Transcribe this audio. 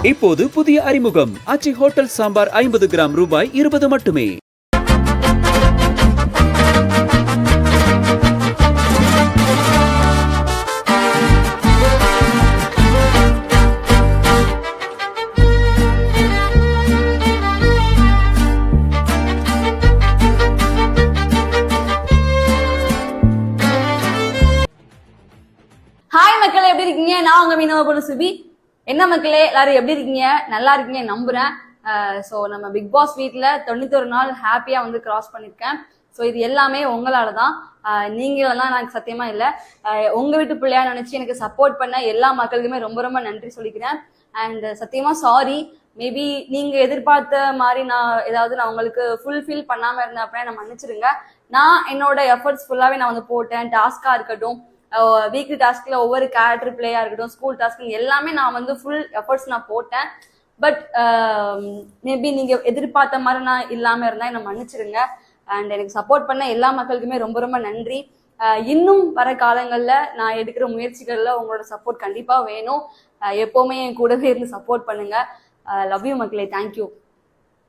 இப்போது புதிய அறிமுகம் ஆச்சி ஹோட்டல் சாம்பார் 50 கிராம் ரூபாய் 20 மட்டுமே. ஹாய் மக்களே, எப்படி இருக்கீங்க? நான் உங்க மீனவ பொண்ணு சுபி. என்ன மக்களே, எல்லாரும் எப்படி இருக்கீங்க? நல்லா இருக்கீங்க நம்புறேன். ஸோ நம்ம பிக் பாஸ் வீட்டில் 91 நாள் ஹாப்பியா வந்து கிராஸ் பண்ணியிருக்கேன். ஸோ இது எல்லாமே உங்களால தான். நீங்களெல்லாம் எனக்கு சத்தியமா இல்லை. உங்க வீட்டு பிள்ளையா நினைச்சு எனக்கு சப்போர்ட் பண்ண எல்லா மக்களுக்குமே ரொம்ப ரொம்ப நன்றி சொல்லிக்கிறேன். அண்ட் சத்தியமா சாரி, மேபி நீங்க எதிர்பார்த்த மாதிரி நான் உங்களுக்கு ஃபுல்ஃபில் பண்ணாம இருந்தேன் அப்படின்னா நான் மன்னிச்சிருங்க. நான் என்னோட எஃபர்ட்ஸ் ஃபுல்லாவே நான் வந்து போட்டேன். டாஸ்கா இருக்கட்டும், வீக்லி டாஸ்க்ல ஒவ்வொரு கேரக்டர் பிளேயா இருக்கட்டும், ஸ்கூல் டாஸ்க் எல்லாமே நான் வந்து ஃபுல் எஃபர்ட்ஸ் நான் போட்டேன். பட் மேபி நீங்க எதிர்பார்த்த மாதிரி நான் இல்லாம இருந்தா என்ன மன்னிச்சிருங்க. அண்ட் எனக்கு சப்போர்ட் பண்ண எல்லா மக்களுக்குமே ரொம்ப ரொம்ப நன்றி. இன்னும் வர காலங்கள்ல நான் எடுக்கிற முயற்சிகள்ல உங்களோட சப்போர்ட் கண்டிப்பா வேணும். எப்பவுமே என் கூடவே இருந்து சப்போர்ட் பண்ணுங்க. லவ் யூ மக்களே, தேங்க்யூ.